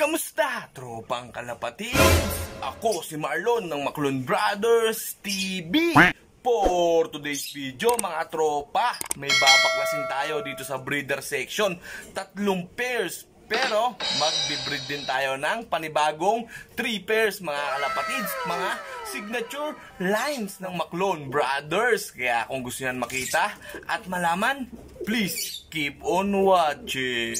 Kamusta, tropang kalapatids? Ako si Marlon ng Maclon Brothers TV. For today's video mga tropa, may babaklasin tayo dito sa breeder section. 3 pairs. Pero magbe-breed din tayo ng panibagong 3 pairs mga kalapatids. Mga signature lines ng Maclon Brothers. Kaya kung gusto nyo makita at malaman, please keep on watching.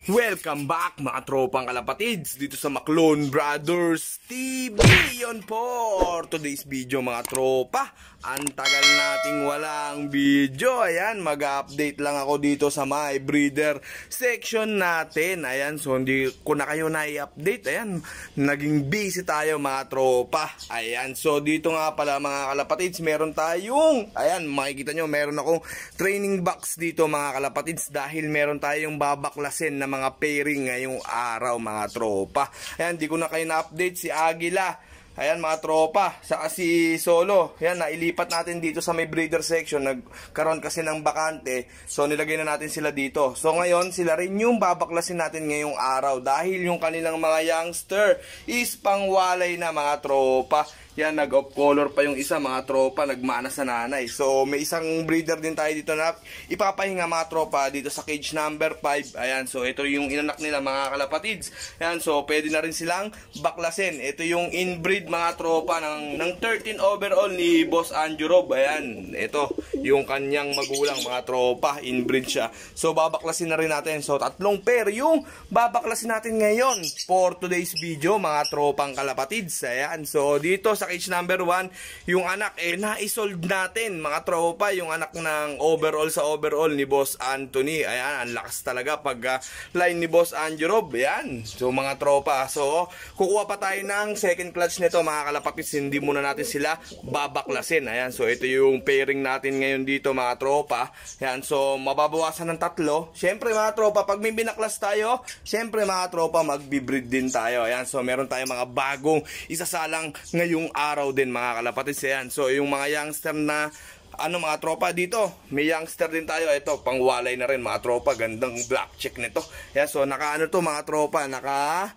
Welcome back mga tropang kalapatids dito sa Maclon Brothers TV. Yon for today's video mga tropa. Ang tagal nating walang video. Ayan, mag-update lang ako dito sa my breeder section natin. Ayan, so hindi ko na kayo na-i-update. Ayan, naging busy tayo mga tropa. Ayan, so dito nga pala mga kalapatids, meron tayong, ayan, makikita nyo, meron akong training box dito mga kalapatids dahil meron tayong babaklasin na mga pairing ngayong araw mga tropa. Ayan, di ko na kayo na-update si Agila. Ayan mga tropa, saka si Solo. Ayan, nailipat natin dito sa may breeder section. Nagkaroon kasi ng bakante. So nilagay na natin sila dito. So ngayon, sila rin yung babaklasin natin ngayong araw. Dahil yung kanilang mga youngster is pangwalay na mga tropa. Yan, nag-off color pa yung isa mga tropa, nagmana sa nanay. So may isang breeder din tayo dito na ipapahinga mga tropa dito sa cage number 5. Ayan, so ito yung inanak nila mga kalapatids. Ayan, so pwede na rin silang baklasin. Ito yung inbreed mga tropa ng 13 overall ni Boss Andrew Rob. Ayan, ito yung kanyang magulang mga tropa, inbreed siya. So babaklasin na rin natin. So 3 pair yung babaklasin natin ngayon for today's video mga tropang kalapatids. Ayan, so dito sa cage number 1, yung anak na-isold natin mga tropa, yung anak ng overall sa overall ni Boss Anthony. Ayan, ang lakas talaga pag line ni Boss Andrew Rob. Ayan, so mga tropa, so kukuha pa tayo ng second clutch nito mga kalapatids, hindi muna natin sila babaklasin. Ayan, so ito yung pairing natin ngayon dito mga tropa. Ayan, so mababawasan ng 3. Syempre mga tropa, pag may binaklas tayo, syempre mga tropa, magbi-breed din tayo. Ayan, so meron tayong mga bagong isasalang ngayong araw din mga kalapatids. Ayan, so yung mga youngster na mga tropa dito, may youngster din tayo. Ito, pangwalay na rin mga tropa. Gandang black check nito. Ayan, so naka to mga tropa, naka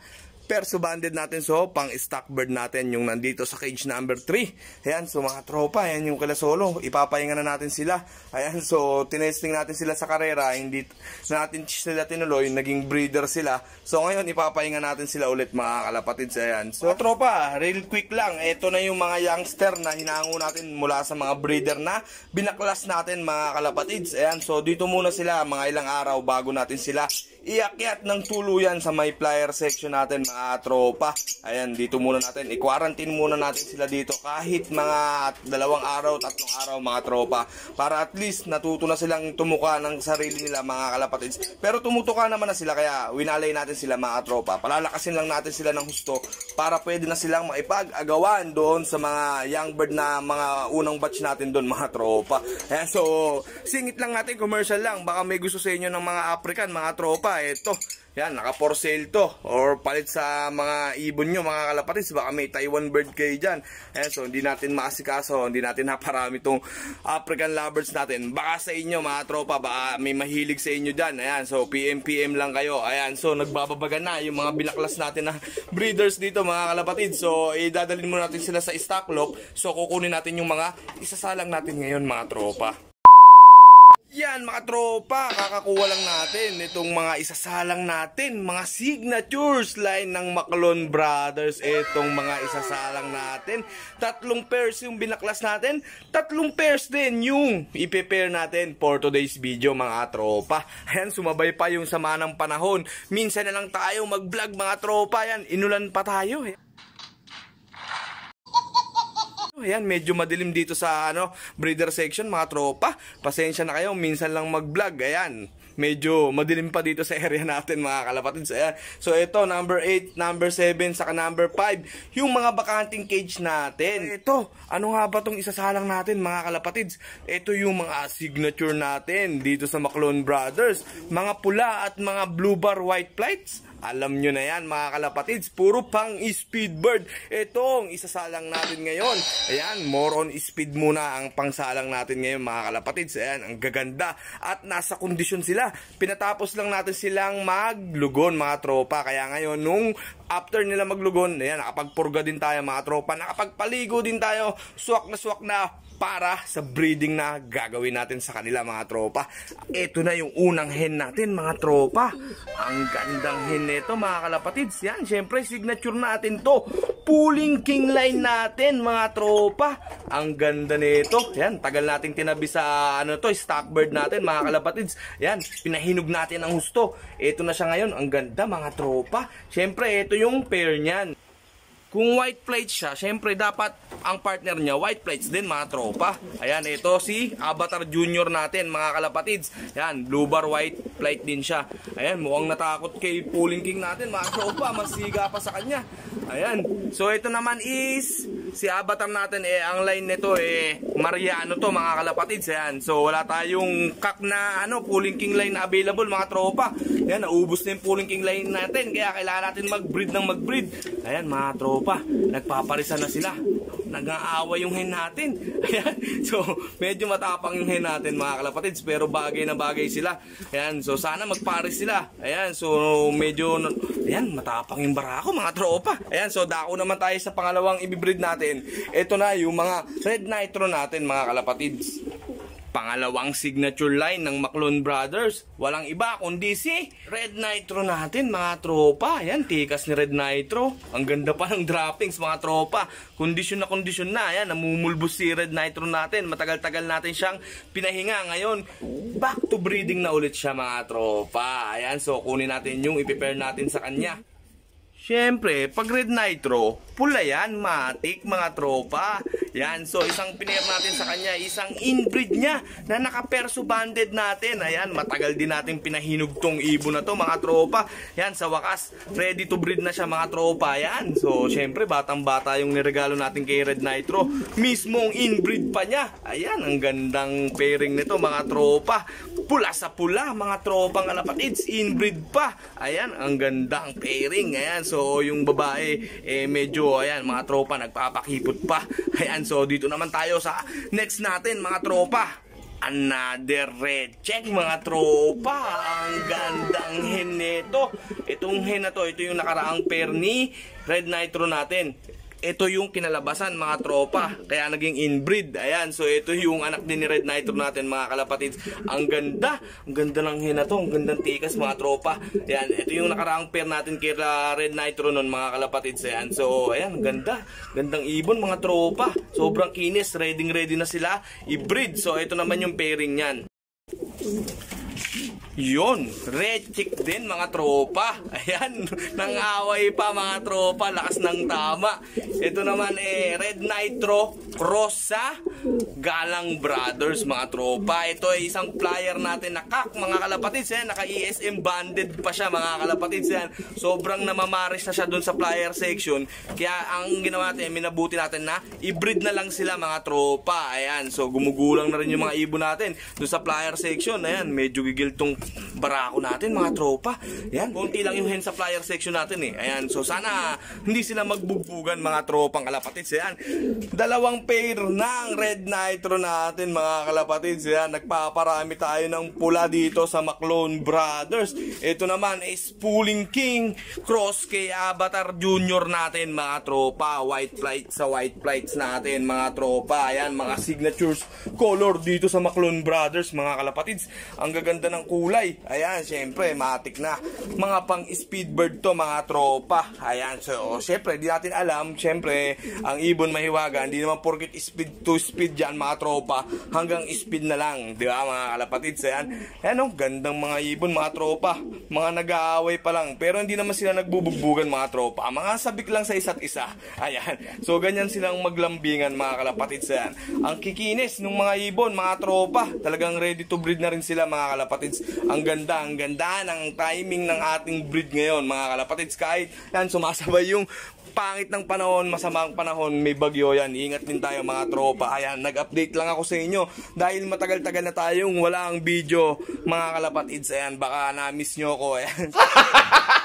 perso banded natin. So pang stock bird natin yung nandito sa cage number 3. Ayan, so mga tropa, ayan yung kala Solo, ipapahinga na natin sila. Ayan, so tinesting natin sila sa karera, hindi natin sila tinuloy, naging breeder sila. So ngayon ipapahinga natin sila ulit mga kalapatids. Ayan, so tropa, real quick lang, ito na yung mga youngster na hinango natin mula sa mga breeder na binaklas natin mga kalapatids. Ayan, so dito muna sila mga ilang araw bago natin sila iakyat ng tuluyan sa may flyer section natin mga tropa. Ayan, dito muna natin, i-quarantine muna natin sila dito kahit mga 2 araw, 3 araw mga tropa, para at least natuto na silang tumuka ng sarili nila mga kalapatids. Pero tumutuka naman na sila, kaya winalay natin sila mga tropa. Palalakasin lang natin sila ng husto para pwede na silang maipag-agawan doon sa mga young bird na mga unang batch natin doon mga tropa. Ayan, so singit lang natin, commercial lang, baka may gusto sa inyo ng mga African mga tropa. Ito, yan, naka for sale to, or palit sa mga ibon nyo mga kalapatids. Baka may Taiwan bird kayo dyan. Ayan, so hindi natin maasikaso, hindi natin naparami itong African lovebirds natin. Baka sa inyo mga tropa, baka may mahilig sa inyo dyan. Ayan, so PM lang kayo. Ayan, so nagbababaga na yung mga binaklas natin na breeders dito mga kalapatids. So idadalhin muna natin sila sa stock lot. So kukunin natin yung mga isasalang natin ngayon mga tropa. Yan mga tropa, kakakuha lang natin itong mga isasalang natin, mga signatures line ng Maclon Brothers. Itong mga isasalang natin, 3 pairs yung binaklas natin, 3 pairs din yung ipe-pair natin for today's video mga tropa. Ayan, sumabay pa yung sama ng panahon, minsan na lang tayo mag-vlog mga tropa. Yan, inulan pa tayo eh. Ayan, medyo madilim dito sa breeder section mga tropa. Pasensya na kayo, minsan lang mag-vlog. Ayan, medyo madilim pa dito sa area natin mga kalapatids. Ayan. So ito, number 8, number 7, saka number 5, yung mga bakanting cage natin. Ito, ano nga ba itong isasalang natin mga kalapatids? Ito yung mga signature natin dito sa Maclon Brothers. Mga pula at mga blue bar white flights. Alam nyo na yan mga kalapatids, puro pang speedbird. Itong isasalang natin ngayon. Ayan, more on speed muna ang pangsalang natin ngayon mga kalapatids. Ayan, ang gaganda at nasa kondisyon sila. Pinatapos lang natin silang maglugon mga tropa. Kaya ngayon, nung after nila maglugon, ayan, nakapagpurga din tayo mga tropa. Nakapagpaligo din tayo, swak na para sa breeding na gagawin natin sa kanila mga tropa. Ito na yung unang hen natin mga tropa. Ang gandang hen nito mga kalapatids. Yan, syempre signature natin to. Pulling king line natin mga tropa. Ang ganda nito. Yan, tagal nating tinabi sa stock bird natin mga kalapatids. Yan, pinahinog natin ang husto. Ito na siya ngayon. Ang ganda mga tropa. Syempre ito yung pair niyan. Kung white plates siya, syempre dapat ang partner niya white plates din mga tropa. Ayan, ito si Avatar Junior natin mga kalapatids. Ayan, blue bar white plate din siya. Ayan, mukhang natakot kay Pulling King natin mga tropa. Masiga pa sa kanya. Ayan, so ito naman is si Avatar natin, ang line nito Mariano to mga kalapatids. Ayan, so wala tayong kak na Pulling King line na available mga tropa. Ayan, naubos na yung Pulling King line natin. Kaya kailangan natin mag-breed. Ayan mga tropa, nagpaparisa na sila. Nag-aaway yung hen natin. Ayan, so medyo matapang yung hen natin mga kalapatids, pero bagay na bagay sila. Ayan, so sana magparis sila. Ayan, so medyo matapang yung barako mga tropa. Ayan, so dako naman tayo sa pangalawang ibibreed natin. Ito na yung mga red nitro natin mga kalapatids. Pangalawang signature line ng Maclon Brothers. Walang iba kundi si Red Nitro natin mga tropa. Ayan, tikas ni Red Nitro. Ang ganda pa ng droppings mga tropa. Kondisyon na. Ayan, namumulbos si Red Nitro natin. Matagal-tagal natin siyang pinahinga. Ngayon, back to breeding na ulit siya mga tropa. Ayan, so kunin natin yung ipipair natin sa kanya. Siyempre, pag Red Nitro, pula yan, matik mga tropa. Yan, so isang pinair natin sa kanya, isang inbreed niya na naka-perso banded natin. Ayan, matagal din natin pinahinog tong ibon na to mga tropa. Yan, sa wakas, ready to breed na siya mga tropa. Yan, so siyempre, batang-bata yung niregalo natin kay Red Nitro. Mismong inbreed pa niya. Ayan, ang gandang pairing nito mga tropa. Pula sa pula mga tropang kalapatids, inbreed pa. Ayan, ang gandang pairing. Ayan, so yung babae medyo mga tropa nagpapakipot pa. Ayan, so dito naman tayo sa next natin mga tropa. Another red check mga tropa. Ang gandang hen nito. Itong hen na to, ito yung nakaraang pair ni Red Nitro natin. Ito yung kinalabasan mga tropa, kaya naging inbreed. Ayan, so ito yung anak din ni Red Nitro natin mga kalapatids. Ang ganda ng hen na to, ang gandang tikas mga tropa. Ayan, ito yung nakaraang pair natin kay Red Nitro nun mga kalapatids. Ayan, so ayan, gandang ibon mga tropa. Sobrang kinis, ready na sila i-breed. So ito naman yung pairing niyan. Yun, red chick din mga tropa. Ayan, nang-away pa mga tropa, lakas ng tama. Ito naman Red Nitro cross sa Galang Brothers mga tropa. Ito ay isang flyer natin na kak mga kalapatids. Naka-ESM banded pa siya mga kalapatids. Sobrang namamaris na siya dun sa flyer section. Kaya ang ginawa natin, minabuti natin na i-breed na lang sila mga tropa. Ayan, so gumugulang na rin yung mga ibon natin dun sa flyer section. Ayan, medyo gigil tong barako natin mga tropa. Ayan, konti lang yung hen sa flyer section natin Ayan, so sana hindi sila magbugbugan mga tropang kalapatids. Ayan, dalawang pair ng Red Nitro natin mga kalapatids. Ayan, nagpaparami tayo ng pula dito sa Maclon Brothers. Ito naman is Pulling King cross kay Avatar Junior natin mga tropa. White plates sa white plates natin mga tropa. Ayan, mga signatures color dito sa Maclon Brothers mga kalapatids. Ang gaganda ng kulay. Ayan, syempre, matik na. Mga pang speedbird to mga tropa. Ayan, so syempre, di natin alam. Syempre, ang ibon mahiwaga. Hindi naman porket speed to speed dyan mga tropa. Hanggang speed na lang. Di ba mga kalapatids? Ayan, ayan gandang mga ibon mga tropa. Mga nag-aaway pa lang. Pero hindi naman sila nagbubugbugan mga tropa. Mga sabik lang sa isa't isa. Ayan, so ganyan silang maglambingan mga kalapatids. Ayan, ang kikinis ng mga ibon mga tropa. Talagang ready to breed na rin sila mga kalapatids. Ang ganda ng timing ng ating breed ngayon mga kalapatids. Kahit yan sumasabay yung pangit ng panahon, masamang panahon, may bagyo yan. Ingat din tayo mga tropa. Ayan, nag-update lang ako sa inyo dahil matagal-tagal na tayong walang video mga kalapatids. Ayan, baka na-miss nyo ko. Ayan.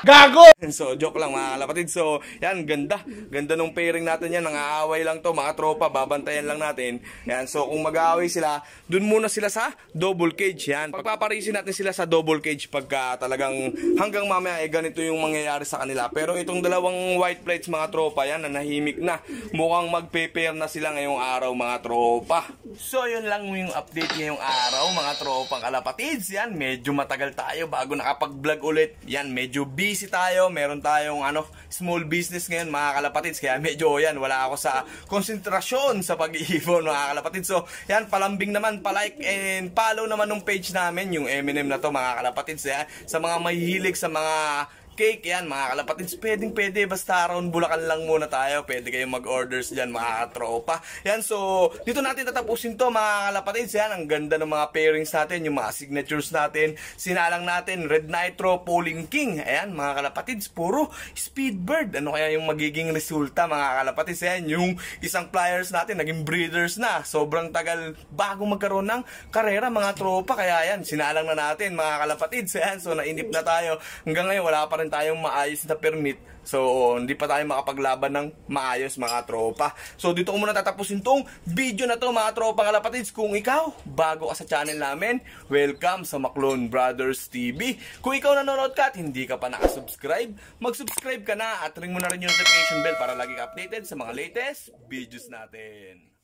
Gago! So, joke lang mga kalapatid. So, yan, ganda. Ganda nung pairing natin yan. Nangaaway lang to, mga tropa. Babantayan lang natin. Yan, so kung mag-aaway sila, dun muna sila sa double cage. Yan, pagpaparisin natin sila sa double cage pagka talagang hanggang mamaya ganito yung mangyayari sa kanila. Pero itong dalawang white plates mga tropa, yan, nanahimik na. Mukhang magpe-pair na sila ngayong araw mga tropa. So, yun lang yung update ngayong araw mga tropang kalapatids. Yan, medyo matagal tayo bago nakapag-vlog ulit. Yan, medyo busy tayo, meron tayong small business ngayon mga kalapatids, kaya medyo yan, wala ako sa konsentrasyon sa pag-iipon mga kalapatids. So yan, palambing naman, palike and follow naman ng page namin, yung M&M na to mga kalapatids. Yan, sa mga mahihilig sa mga cake, yan mga kalapatids, pwede, basta around Bulacan lang muna tayo, pwede kayong mag-orders dyan mga katropa. Yan, so dito natin tatapusin to mga kalapatids. Yan, ang ganda ng mga pairings natin, yung mga signatures natin, sinalang natin, Red Nitro, Polling King. Ayan mga kalapatids, puro Speedbird. Ano kaya yung magiging resulta mga kalapatids? Yan, yung isang flyers natin, naging breeders na, sobrang tagal bago magkaroon ng karera mga tropa, kaya yan, sinalang na natin mga kalapatids. Yan, so nainip na tayo, hanggang ngayon wala pa rin tayong maayos na permit. So, hindi pa tayo makapaglaban ng maayos mga tropa. So, dito ko muna tatapusin tong video na to mga tropa kalapatids. Kung ikaw, bago ka sa channel namin, welcome sa Maclone Brothers TV. Kung ikaw nanonood ka at hindi ka pa nakasubscribe, mag-subscribe ka na at ring mo na rin yung notification bell para lagi ka updated sa mga latest videos natin.